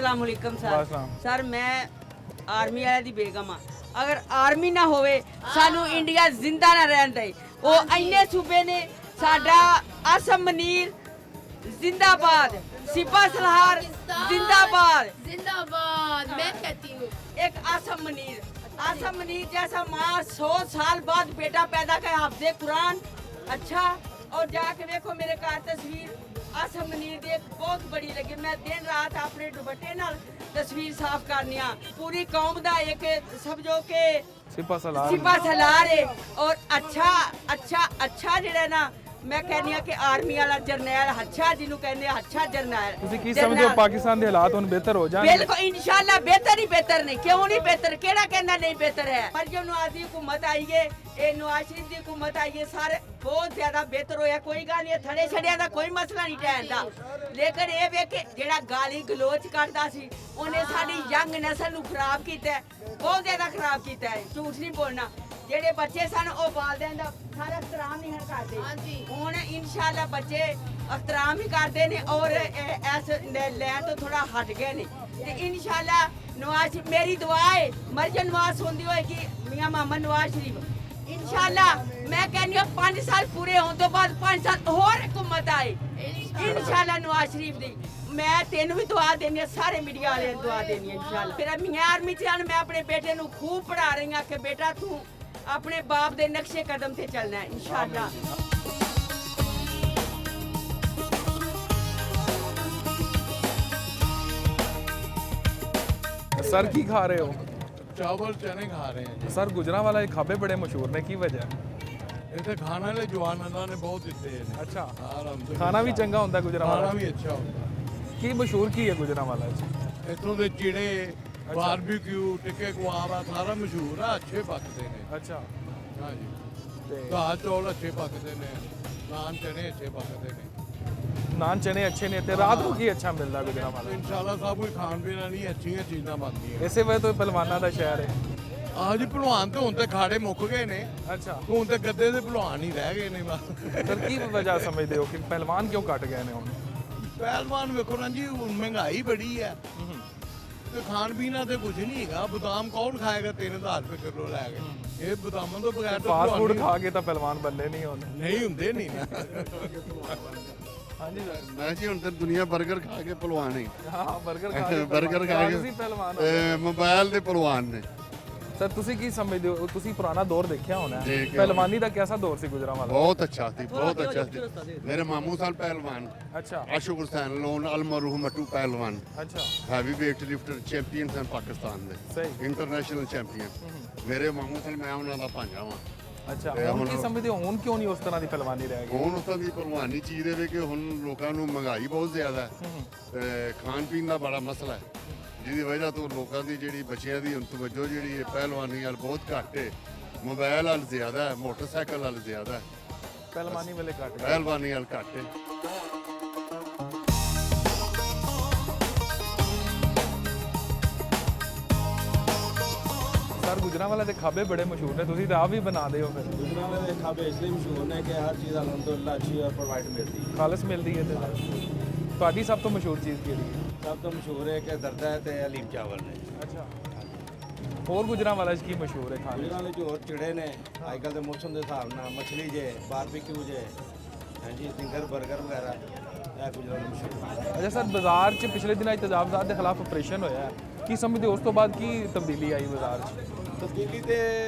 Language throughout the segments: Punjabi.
अस्सलाम वालेकुम सर। वालेकुम। सर मैं आर्मी वाले दी बेगम हाँ। अगर आर्मी ना होवे सानू इंडिया जिंदा ना रहन दे। वो इन्ने सूबे ने साडा असम मनीर जिंदाबाद, सिपा सलार जिंदाबाद, जिंदाबाद मैं कहती हूँ। एक आसम मनीर जैसा माँ 100 साल बाद बेटा पैदा करे हाफिज़े कुरान। अच्छा और जाके देखो मेरे घर तस्वीर आसम मनीर दी एक बहुत बड़ी लगी। मैं दिन रात अपने दुपट्टे नाल तस्वीर साफ करनी आ। पूरी कौम दा एक समझो के सिपा सलार है। और अच्छा जेड़ा ना मैं कहनी आ कि आर्मी वाला जरनैल अच्छा जिन्हों कहने अच्छा जरनैल। ਤੁਸੀਂ ਕੀ ਸਮਝਦੇ ਹੋ ਪਾਕਿस्तान ਦੇ ਹਾਲਾਤ ਹੁਣ ਬਿਹਤਰ ਹੋ ਜਾਣਗੇ? बिल्कुल इंशाल्लाह बेहतर ही बेहतर नहीं क्यों नहीं बेहतर केड़ा कहना नहीं बेहतर है। पर जो नवाज दी हुकूमत आई है ये नवाज शरीफ दी हुकूमत आई है सारे बहुत ज्यादा बेहतर होया। कोई गल नहीं थड़े छड़िया दा कोई मसला नहीं टैन दा। लेकिन ये वे कि जेड़ा गाली गलोच करदा सी उन्हें साडी यंग नस्ल नु खराब कीता है, बहुत ज्यादा खराब कीता है। झूठ नहीं बोलना। जेड़े बच्चे सन ओ वालदैन दा सारा एहतराम नहीं करदे। हुण इंशाल्लाह बच्चे एहतराम ही करदे ने और इस लैन तो थोड़ा हट गए ने। ते इंशाल्लाह नवाज मेरी दुआ है मर्जन नवाज सुनदी होएगी मियां मोहम्मद नवाज शरीफ इंशाल्लाह मैं कहनी हूं 5 साल पूरे होने तो बाद 5 साल और हुकूमत आए इंशाल्लाह नवाज शरीफ दी। मैं तेन भी दुआ देनी सारे मीडिया वाले दुआ देनी इंशाल्लाह। फिर मियां आर्मी च मैं अपने बेटे नु खूब पढ़ा रही हां कि बेटा तू अपने बाप दे नक्शे कदम ते चलना है इंशाल्लाह। सर की खा रहे हो? चावल चने खा रहे हैं। सर गुजरांवाला के खाबे बड़े मशहूर ने की वजह? इतने खाना ले जवान अल्लाह ने बहुत दिते हैं। अच्छा आराम खाना भी चंगा होंदा गुजरांवाला? खाना भी अच्छा होता है। की मशहूर की है गुजरांवाला च? इतों के चिड़े बारबेक्यू टिक्के कबाब सारा मशहूर है। अच्छे पकते हैं। अच्छा हाँ जी ते दाल चौल अच्छे पकते हैं, नान चने अच्छे पकते हैं। नान चने अच्छे ने ते रात को की अच्छा मिलदा गुजरांवाला? इंशाल्लाह सब कुछ खान पीन वाली अच्छी चीज़ां बनती हैं। इसे वजह तो पहलवाना दा शहर है। आज भलवान तो हुण ते खाड़े मुक गए ने। अच्छा हुण ते गद्दे दे भलवान ही रह गए ने बस। सर की वजह समझते हो कि पहलवान क्यों घट गए ने हुण? पहलवान वेखो ना जी हुण महंगाई बड़ी है ਤੇ ਖਾਣ ਪੀਣਾ ਤੇ ਕੁਝ ਨਹੀਂ ਹੈਗਾ। ਬਦਾਮ ਕੌਣ ਖਾਏਗਾ 3000 ਰੁਪਏ ਕਿਲੋ ਲੈ ਕੇ? ਇਹ ਬਦਾਮਾਂ ਤੋਂ ਬਗੈਰ ਤਾਂ ਫਾਸਟ ਫੂਡ ਭਲਵਾਨ ਖਾ ਕੇ ਤਾਂ ਪਹਿਲਵਾਨ ਬੰਨੇ ਨਹੀਂ ਹੁੰਦੇ। ਨਹੀਂ ਹੁੰਦੇ ਨਹੀਂ ਨਾ। ਹਾਂਜੀ ਸਰ ਮੈਂ ਜੀ ਹੁਣ ਤੇ ਦੁਨੀਆ 버ਗਰ ਖਾ ਕੇ ਪਹਿਲਵਾਨ ਹੈ। ਹਾਂ 버ਗਰ ਖਾ ਕੇ 버ਗਰ ਖਾ ਤੁਸੀਂ ਕੇ ਪਹਿਲਵਾਨ ਮੋਬਾਈਲ ਦੇ ਪਹਿਲਵਾਨ ਨੇ। ਸਰ ਤੁਸੀਂ ਕੀ ਸਮਝਦੇ ਹੋ? ਤੁਸੀਂ ਪੁਰਾਣਾ ਦੌਰ ਦੇਖਿਆ ਹੋਣਾ ਹੈ। ਦੇਖਿਆ। ਪਹਿਲਵਾਨੀ ਦਾ ਕਿਹਦਾ ਦੌਰ ਸੀ ਗੁਜਰਾਂਵਾਲਾ? ਬਹੁਤ ਅੱਛਾ ਸੀ, ਬਹੁਤ ਅੱਛਾ ਸੀ। ਮੇਰੇ ਮਾਮੂ ਸਾਲ ਪਹਿਲਵਾਨ ਅੱਛਾ ਅਸ਼ੋਕ ਹੁਸੈਨ ਲੋਨ ਅਲਮਰਹੂਮ ਮਟੂ ਪਹਿਲਵਾਨ ਅੱਛਾ ਹੈਵੀ weight ਲਿਫਟਰ ਚੈਂਪੀਅਨ ਸਨ ਪਾਕਿਸਤਾਨ ਦੇ, ਸਹੀ ਇੰਟਰਨੈਸ਼ਨਲ ਚੈਂਪੀਅਨ। ਮੇਰੇ ਮਾਮੂ ਸਾਲ ਮੈਂ ਉਹਨਾਂ ਦਾ ਭਾਂਜਾ ਵਾਂ। ਅੱਛਾ ਤੇ ਹੁਣ ਹੁਣ- ਕੀ ਸਮਝਦੇ ਹੋ ਹੁਣ ਕਿਉਂ ਨਹੀਂ ਉਸ ਤਰ੍ਹਾਂ ਦੀ ਪਹਿਲਵਾਨੀ ਰਹਿ ਗਈ? ਹੁਣ ਉਸ ਤਰ੍ਹਾਂ ਦੀ ਪਹਿਲਵਾਨੀ ਚੀਜ਼ ਦੇ ਵਿੱਚ ਹੁਣ ਲੋਕਾਂ ਨੂੰ ਮਹਿੰਗਾਈ ਬਹੁਤ ਜ਼ਿਆਦਾ ਹੈ ਤੇ ਖਾਣ ਪੀਣ ਦਾ ਬੜਾ ਮਸਲਾ ਹੈ, ਜਿਹਦੀ ਵਜ੍ਹਾ ਤੋਂ ਲੋਕਾਂ ਦੀ ਜਿਹੜੀ ਬੱਚਿਆਂ ਦੀ ਹੁਣ ਤਵੱਜੋ ਜਿਹੜੀ ਹੈ ਪਹਿਲਵਾਨੀ ਵੱਲ ਬਹੁਤ ਘੱਟ ਹੈ। ਮੋਬਾਈਲ ਵੱਲ ਜ਼ਿਆਦਾ ਹੈ, ਮੋਟਰਸਾਈਕਲ ਵੱਲ ਜ਼ਿਆਦਾ ਹੈ, ਪਹਿਲਵਾਨੀ ਵੇਲੇ ਘਟ ਗਏ। ਪਹਿਲਵਾਨੀ ਵੱਲ ਘੱਟ ਹੈ। ਸਰ ਗੁਜਰਾਂਵਾਲਾ ਦੇ ਖਾਬੇ ਬੜੇ ਮਸ਼ਹੂਰ ਨੇ, ਤੁਸੀਂ ਤਾਂ ਆਪ ਵੀ ਬਣਾਦੇ ਹੋ ਫਿਰ? गुजरांवाला के खाबे इसलिए मशहूर है कि हर चीज़ अलहमदुलिल्लाह अच्छी और प्रोवाइड मिलती है। ਖਾਲਸ ਮਿਲਦੀ ਹੈ ਤੇ ਤੁਹਾਡੀ ਸਭ ਤੋਂ ਮਸ਼ਹੂਰ ਚੀਜ਼ ਕਿਹੜੀ ਹੈ? सब तो मशहूर है कि दरदा है तो हलीम चावल ने। ਅੱਛਾ ਹੋਰ ਗੁਜਰਾਂਵਾਲਾ 'ਚ ਕੀ ਮਸ਼ਹੂਰ ਹੈ ਖਾਣੇ 'ਚ? गुजरांवाले जो और चिड़े ने अजकल के मौसम के हिसाब नाल मछली जे बारबेक्यू जे हाँ जी सिंगर बर्गर वगैरह यह गुजरांवाला मशहूर है। ਅੱਛਾ ਸਰ ਬਾਜ਼ਾਰ 'ਚ ਪਿਛਲੇ ਦਿਨਾਂ 'ਚ ਤੇਜ਼ਾਬਜ਼ਾਤ ਦੇ ਖਿਲਾਫ ਆਪਰੇਸ਼ਨ ਹੋਇਆ ਹੈ, ਕੀ ਸਮਝਦੇ ਹੋ ਉਸ ਤੋਂ ਬਾਅਦ ਕੀ ਤਬਦੀਲੀ ਆਈ ਬਾਜ਼ਾਰ 'ਚ? तब्दीली तो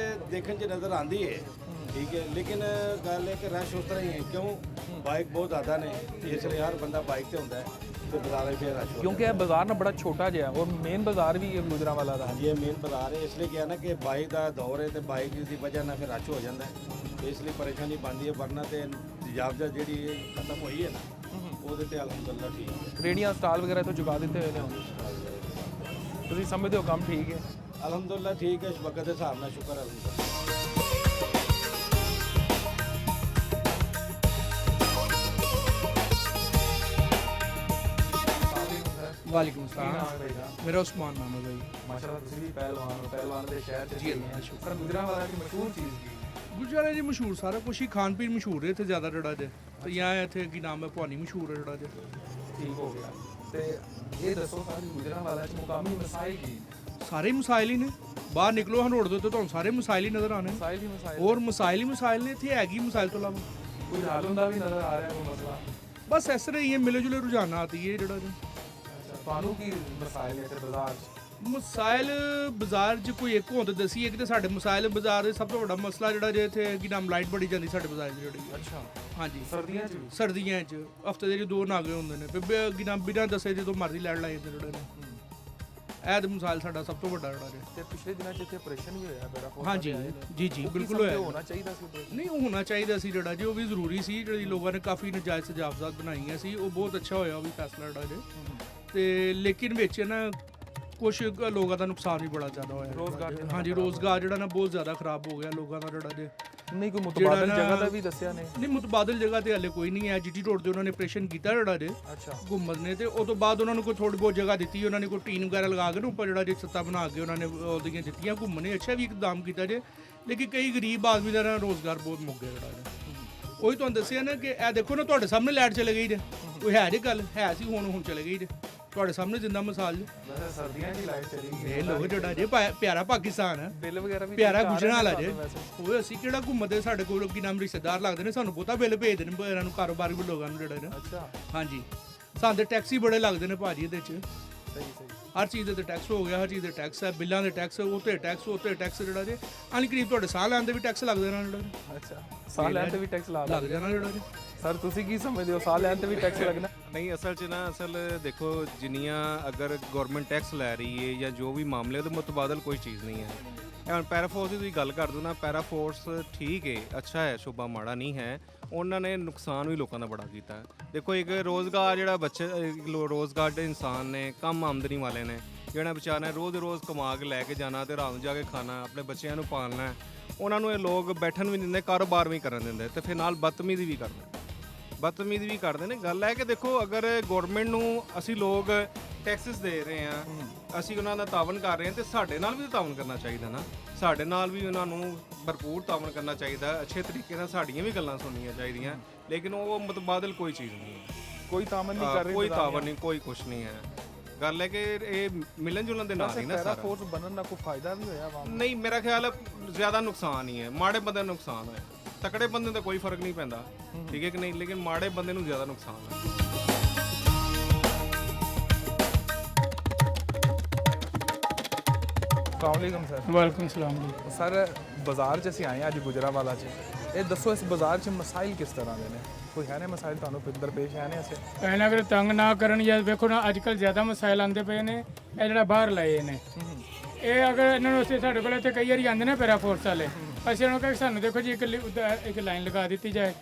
देखने च नज़र आती है ठीक है, लेकिन गल है कि रश उस तरह ही है क्यों बाइक बहुत ज़्यादा ने इसलिए हर बंदा बाइक से होता है तो बाजार में फिर रश होता ਕਿਉਂਕਿ ਇਹ ਬਾਜ਼ਾਰ ਨਾ ਬੜਾ ਛੋਟਾ ਜਿਹਾ ਹੈ ਔਰ ਮੇਨ ਬਾਜ਼ਾਰ ਵੀ ਇਹ ਗੁਜਰਾਂਵਾਲਾ ਦਾ ਹੈ। है। ये मेन बाजार है इसलिए क्या है ना कि बाइक का दौर है तो बाइक की वजह ना फिर रश हो जाता है इसलिए परेशानी बनती है। वरना तो तजावजा जी खत्म हुई है ना वो अलहमदुल्ला ठीक है। ਰੇੜੀਆਂ ਸਟਾਲ ਵਗੈਰਾ ਤੋਂ ਚੁਕਾ ਦਿੱਤੇ ਹੋਏ ਨੇ ਹੁਣ। ਤੁਸੀਂ ਸਮਝਦੇ ਹੋ ਕੰਮ ਠੀਕ ਹੈ? अलहमदुल्ला ठीक है वक्त के हिसाब ਨਾਲ शुक्र अलहमदुल्ला। वालेकुम सलाम। मेरा उस्मान नाम है भाई। ਮਾਸ਼ਾਅੱਲਾ ਤੁਸੀਂ ਵੀ ਪਹਿਲਵਾਨ ਹੋ, ਪਹਿਲਵਾਨ ਦੇ ਸ਼ਹਿਰ 'ਚ ਜੀ ਸਰ ਗੁਜਰਾਂਵਾਲਾ ਦੀ ਮਸ਼ਹੂਰ ਚੀਜ਼ ਕੀ? गुजरात जी मशहूर सारा कुछ ही खान पीन मशहूर है इतने ज़्यादा जड़ा जे तो यहाँ इतने की नाम है भवानी मशहूर है जड़ा जे। ਠੀਕ ਹੋ ਗਿਆ ਤੇ ਇਹ ਦੱਸੋ ਸਾਰੀ ਗੁਜਰਾਂਵਾਲਾ ਚ ਮੁਕਾਮੀ ਮਸਾਇਲ ਕੀ ਨੇ? ਸਾਰੇ ਮਸਾਇਲ ਹੀ ਨੇ। ਬਾਹਰ ਨਿਕਲੋ ਹਨੋੜ ਦੇ ਉੱਤੇ ਤੁਹਾਨੂੰ ਸਾਰੇ ਮਸਾਇਲ ਹੀ ਨਜ਼ਰ ਆਣੇ। ਮਸਾਇਲ ਹੀ ਮਸਾਇਲ, ਹੋਰ ਮਸਾਇਲ ਹੀ ਮਸਾਇਲ ਨੇ ਇੱਥੇ, ਹੈਗੀ ਮਸਾਇਲ ਤੋਂ ਇਲਾਵਾ ਕੋਈ ਹੱਲ ਹੁੰਦਾ ਵੀ ਨਜ਼ਰ ਆ ਰਿਹਾ ਕੋਈ ਮਸਲਾ? ਬਸ ਇਸ ਤਰ੍ਹਾਂ ਹੀ ਹੈ, ਮਿਲੇ ਜੁਲੇ ਰੁਝਾਨਾਤ ਹੀ ਹੈ ਜਿਹੜਾ ਜੀ। ਅੱਛਾ, ਤੁਹਾਨੂੰ ਕੀ ਮਸਾਇਲ ਹੈ ਤੇ ਬਾਜ਼ਾਰ ਚ? ਮਸਾਇਲ ਬਾਜ਼ਾਰ 'ਚ ਕੋਈ ਇੱਕ ਹੁੰਦੇ ਦਸੀ, ਇੱਕ ਤੇ ਸਾਡੇ ਮਸਾਇਲ ਬਾਜ਼ਾਰ ਦੇ ਸਭ ਤੋਂ ਵੱਡਾ ਮਸਲਾ ਜਿਹੜਾ ਜੇ ਇੱਥੇ ਕੀ ਨਾਮ ਲਾਈਟ ਬੜੀ ਜਾਂਦੀ ਸਾਡੇ ਬਾਜ਼ਾਰ 'ਚ ਜਿਹੜੀ। ਅੱਛਾ, ਹਾਂਜੀ, ਸਰਦੀਆਂ ਚ ਵੀ? ਸਰਦੀਆਂ 'ਚ ਹਫਤੇ ਦੇ 2 ਨਾਗੇ ਹੁੰਦੇ ਨੇ, ਫਿਰ ਕੀ ਨਾਮ ਬਿਨਾਂ ਦੱਸੇ ਜਦੋਂ ਮਰਜ਼ੀ ਲੈਣ ਲਾਈ ਜਾਂਦੇ ਜਿਹੜੇ ਨੇ। ਇਹ ਤੇ ਮਸਾਇਲ ਸਾਡਾ ਸਭ ਤੋਂ ਵੱਡਾ ਜਿਹੜਾ ਜੀ। ਤੇ ਪਿਛਲੇ ਦਿਨਾਂ ਚ ਇੱਥੇ ਆਪਰੇਸ਼ਨ ਵੀ ਹੋਇਆ ਬੇੜਾ ਫੋਰਸ ਹਾਂਜੀ ਜੀ ਜੀ ਬਿਲਕੁਲ ਹੋਇਆ। ਹੋਣਾ ਚਾਹੀਦਾ ਸੀ operation? ਨਹੀਂ, ਉਹ ਹੋਣਾ ਚਾਹੀਦਾ ਸੀ ਜਿਹੜਾ ਜੀ, ਉਹ ਵੀ ਜ਼ਰੂਰੀ ਸੀ। ਜਿਹੜੀ ਲੋਕਾਂ ਨੇ ਕਾਫੀ ਨਜਾਇਜ਼ ਤਜਾਵਜ਼ਾਤ ਬਣਾਈਆਂ ਸੀ, ਉਹ ਬਹੁਤ ਅੱਛਾ ਹੋਇਆ ਉਹ ਵੀ ਫੈਸਲਾ ਜਿਹੜਾ ਜੀ। ਤੇ ਲੇਕਿਨ ਵਿੱਚ ਨਾ ਕੁਝ ਲੋਕਾਂ ਦਾ ਨੁਕਸਾਨ ਵੀ ਬੜਾ ਜ਼ਿਆਦਾ ਹੋਇਆ। ਰੋਜ਼ਗਾਰ ਦੇ ਨਾਲ ਹਾਂਜੀ, ਰੋਜ਼ਗਾਰ ਜਿਹੜਾ ਨਾ ਬਹੁਤ ਜ਼ਿਆਦਾ ਖਰਾਬ ਹੋ ਗਿਆ ਲੋਕਾਂ ਦਾ ਜਿਹੜਾ ਜੀ। ਨਹੀਂ ਕੋਈ ਮੁਤਬਾਦਲ ਜਿਹੜਾ ਜਗ੍ਹਾ ਨਾ- ਦਾ ਵੀ ਦੱਸਿਆ ਨੇ? ਨਹੀਂ, ਮੁਤਬਾਦਲ ਜਗ੍ਹਾ ਤੇ ਹਲੇ ਕੋਈ ਨਹੀਂ ਹੈ। ਜੀਟੀ ਰੋਡ ਤੇ ਉਹਨਾਂ ਨੇ ਆਪਰੇਸ਼ਨ ਕੀਤਾ ਜਿਹੜਾ ਜੇ ਅੱਛਾ, ਗੁੰਮਤ ਨੇ, ਤੇ ਉਸ ਤੋਂ ਬਾਅਦ ਉਹਨਾਂ ਨੂੰ ਕੋਈ ਥੋੜੀ ਬਹੁਤ ਜਗ੍ਹਾ ਦਿੱਤੀ, ਉਹਨਾਂ ਨੇ ਕੋਈ ਟੀਨ ਵਗੈਰਾ ਲਗਾ ਕੇ ਨਾ ਉੱਪਰ ਜਿਹੜਾ ਜੇ ਛੱਤਾਂ ਬਣਾ ਕੇ ਉਹਨਾਂ ਨੇ ਉਹਦੀਆਂ ਦਿੱਤੀਆਂ। ਘੁੰਮਣ ਨੇ ਅੱਛਾ ਵੀ ਇਕਦਾਮ ਕੀਤਾ ਜੇ, ਲੇਕਿਨ ਕਈ ਗਰੀਬ ਆਦਮੀ ਦਾ ਨਾ ਰੋਜ਼ਗਾਰ ਬਹੁਤ ਮੁੱਕ ਗਿਆ ਜਿਹੜਾ ਜੇ। ਉਹੀ ਤੁਹਾਨੂੰ ਦੱਸਿਆ ਨਾ ਕਿ ਇਹ ਦੇਖੋ ਨਾ, ਤੁਹਾਡੇ ਸਾਹਮਣੇ ਲਾਈਟ ਚਲੇ ਗਈ ਜੇ, ਕੋਈ ਹੈ ਜੇ ਗੱਲ ਹੈ ਸੀ, ਹੁਣ ਚਲੇ ਗਈ ਜੇ ਤੁਹਾਡੇ ਸਾਹਮਣੇ ਜਿੰਦਾ ਮਿਸਾਲ ਜੇ। ਵੈਸੇ ਸਰਦੀਆਂ ਦੀ ਲਾਈਟ ਚਲੀ ਗਈ। ਇਹ ਲੋਕ ਜਿਹੜਾ ਜੇ ਪਿਆਰਾ ਪਾਕਿਸਤਾਨ ਹੈ, ਬਿੱਲ ਵਗੈਰਾ ਵੀ ਪਿਆਰਾ ਠੀਕ ਆ ਰਹੇ ਗੁਜਰਾਂ ਵਾਲਾ ਨੇ ਜੇ। ਵੈਸੇ। ਉਹ ਅਸੀਂ ਕਿਹੜਾ ਘੁੰਮਦੇ, ਸਾਡੇ ਕੋਲ ਕੀ ਨਾਮ ਰਿਸ਼ਤੇਦਾਰ ਲੱਗਦੇ ਨੇ, ਸਾਨੂੰ ਬਹੁਤਾ ਬਿੱਲ ਭੇਜਦੇ ਨੇ ਇਹਨਾਂ ਨੂੰ, ਕਾਰੋਬਾਰੀ ਵੀ ਲੋਕਾਂ ਨੂੰ ਜਿਹੜੇ ਨੇ। ਅੱਛਾ, ਹਾਂਜੀ, ਸਾਨੂੰ ਤੇ ਟੈਕਸ ਹੀ ਬੜੇ ਲੱਗਦੇ ਨੇ ਭਾਜੀ ਇਹਦੇ 'ਚ। ਸਹੀ ਸਹੀ। ਹਰ ਚੀਜ਼ ਦੇ ਤੇ ਟੈਕਸ ਹੋ ਗਿਆ, ਹਰ ਚੀਜ਼ ਦੇ ਟੈਕਸ ਹੈ, ਬਿੱਲਾਂ ਦੇ ਟੈਕਸ, ਉੱਤੇ ਟੈਕਸ ਜਿਹੜਾ ਜੇ ਅਨ ਕਰੀਬ ਤੁਹਾਡੇ ਸਾਹ ਲੈਣ ਦੇ ਵੀ ਟੈਕਸ ਲੱਗਦੇ ਨੇ ਜਿਹੜਾ ਅੱਛਾ, ਸਾਹ ਲੈਣ ਤੇ ਵੀ ਟੈਕਸ ਲਾ ਲੱਗ ਜਾਣਾ ਜਿਹੜਾ ਜੀ। ਸਰ ਤੁਸੀਂ ਕੀ ਸਮਝਦੇ ਹੋ, ਸਾਹ ਲੈਣ ਤੇ ਵੀ ਟੈਕਸ ਲੱਗਣਾ? ਨਹੀਂ, ਅਸਲ ਦੇਖੋ, ਜਿੰਨੀਆਂ ਅਗਰ ਗਵਰਨਮੈਂਟ ਟੈਕਸ ਲੈ ਰਹੀ ਹੈ ਜਾਂ ਜੋ ਵੀ ਮਾਮਲੇ ਉਹਦੇ ਮੁਤਬਾਦਲ ਕੋਈ ਚੀਜ਼ ਨਹੀਂ ਹੈ। ਹੁਣ ਪੈਰਾਫੋਰਸ ਦੀ ਤੁਸੀਂ ਗੱਲ ਕਰ ਦੋ ਨਾ, ਪੈਰਾਫੋਰਸ ਠੀਕ ਹੈ, ਅੱਛਾ ਹੈ, ਸ਼ੋਭਾ ਮਾੜਾ ਨਹੀਂ ਹੈ। ਉਹਨਾਂ ਨੇ ਨੁਕਸਾਨ ਵੀ ਲੋਕਾਂ ਦਾ ਬੜਾ ਕੀਤਾ ਹੈ। ਦੇਖੋ, ਇੱਕ ਰੋਜ਼ਗਾਰ ਜਿਹੜਾ ਰੋਜ਼ਗਾਰ ਦੇ ਇਨਸਾਨ ਨੇ, ਕਮ ਆਮਦਨੀ ਵਾਲੇ ਨੇ, ਜਿਹੜਾ ਵਿਚਾਰਾ ਨੇ ਰੋਜ਼ ਕਮਾ ਕੇ ਲੈ ਕੇ ਜਾਣਾ ਤੇ ਰਾਤ ਨੂੰ ਜਾ ਕੇ ਖਾਣਾ, ਆਪਣੇ ਬੱਚਿਆਂ ਨੂੰ ਪਾਲਣਾ, ਉਹਨਾਂ ਨੂੰ ਇਹ ਲੋਕ ਬੈਠਣ ਵੀ ਨਹੀਂ ਦਿੰਦੇ, ਕਾਰੋਬਾਰ ਵੀ ਕਰਨ ਦਿੰਦੇ, ਤੇ ਫਿਰ ਨਾਲ ਬਦਤਮੀਜ਼ੀ ਵੀ ਕਰਦੇ ਨੇ। ਗੱਲ ਹੈ ਕਿ ਦੇਖੋ, ਅਗਰ ਗਵਰਨਮੈਂਟ ਨੂੰ ਅਸੀਂ ਲੋਕ ਟੈਕਸਸ ਦੇ ਰਹੇ ਹਾਂ, ਅਸੀਂ ਉਹਨਾਂ ਦਾ ਤਾਵਨ ਕਰ ਰਹੇ ਹਾਂ, ਤੇ ਸਾਡੇ ਨਾਲ ਵੀ ਤਾਵਨ ਕਰਨਾ ਚਾਹੀਦਾ ਨਾ। ਸਾਡੇ ਨਾਲ ਵੀ ਉਹਨਾਂ ਨੂੰ ਭਰਪੂਰ ਤਾਵਨ ਕਰਨਾ ਚਾਹੀਦਾ, ਅੱਛੇ ਤਰੀਕੇ ਨਾਲ ਸਾਡੀਆਂ ਵੀ ਗੱਲਾਂ ਸੁਣਨੀਆਂ ਚਾਹੀਦੀਆਂ। ਲੇਕਿਨ ਉਹ ਮੁਤਬਾਦਲ ਕੋਈ ਚੀਜ਼ ਨਹੀਂ ਹੈ, ਕੋਈ ਤਾਮਨ ਨਹੀਂ ਕਰ ਰਹੇ? ਕੋਈ ਤਾਵਨ ਨਹੀਂ, ਕੋਈ ਕੁਛ ਨਹੀਂ ਹੈ। ਗੱਲ ਹੈ ਕਿ ਇਹ ਮਿਲਣ ਜੁਲਣ ਦੇ ਨਾਲ ਹੀ ਨਾ ਸਾਰਾ। ਫੋਰਸ ਬਣਨ ਦਾ ਕੋਈ ਫਾਇਦਾ ਵੀ ਹੋਇਆ ਆਵਾਮ ਨੂੰ? ਨਹੀਂ, ਮੇਰਾ ਖਿਆਲ ਹੈ ਜ਼ਿਆਦਾ ਨੁਕਸਾਨ ਹੀ ਹੈ। ਮਾੜੇ ਬੰਦੇ ਨੂੰ ਨੁਕਸਾਨ ਹੋਇਆ, ਤਕੜੇ ਬੰਦੇ ਦਾ ਕੋਈ ਫਰਕ ਨਹੀਂ ਪੈਂਦਾ, ਠੀਕ ਹੈ ਕਿ ਨਹੀਂ, ਲੇਕਿਨ ਮਾੜੇ ਬੰਦੇ ਨੂੰ ਜ਼ਿਆਦਾ ਨੁਕਸਾਨ ਹੈ। ਅਸਲਾਮੁਅਲੈਕੁਮ ਸਰ। ਵਾਲੇਕੁਮ ਸਲਾਮ ਜੀ। ਸਰ, ਬਾਜ਼ਾਰ 'ਚ ਅਸੀਂ ਆਏ ਹਾਂ ਅੱਜ ਗੁਜਰਾਂਵਾਲਾ 'ਚ। ਇਹ ਦੱਸੋ, ਇਸ ਬਾਜ਼ਾਰ 'ਚ ਮਸਾਇਲ ਕਿਸ ਤਰ੍ਹਾਂ ਦੇ ਨੇ? ਕੋਈ ਹੈ ਨੇ ਮਸਾਇਲ ਤੁਹਾਨੂੰ ਦਰਪੇਸ਼ ਹੈ ਨੇ? ਅਸੀਂ ਕਹਿਣਾ ਅਗਰ ਤੰਗ ਨਾ ਕਰਨ, ਜਾਂ ਵੇਖੋ ਨਾ ਅੱਜ ਕੱਲ੍ਹ ਜ਼ਿਆਦਾ ਮਸਾਇਲ ਆਉਂਦੇ ਪਏ ਨੇ। ਇਹ ਜਿਹੜਾ ਬਾਹਰ ਲਏ ਨੇ, ਇਹ ਅਗਰ ਇਹਨਾਂ ਨੂੰ ਅਸੀਂ, ਸਾਡੇ ਕੋਲ ਇੱਥੇ ਕਈ ਵਾਰੀ ਆਉਂਦੇ ਨੇ ਪੈਰਾ ਫੋਰਸ ਵਾਲੇ, ਅਸੀਂ ਉਹਨਾਂ ਨੂੰ ਕਹਿੰਦੇ ਸਾਨੂੰ ਦੇਖੋ ਜੀ ਇੱਕ ਲਾਈਨ ਲਗਾ ਦਿੱਤੀ ਜਾਏ,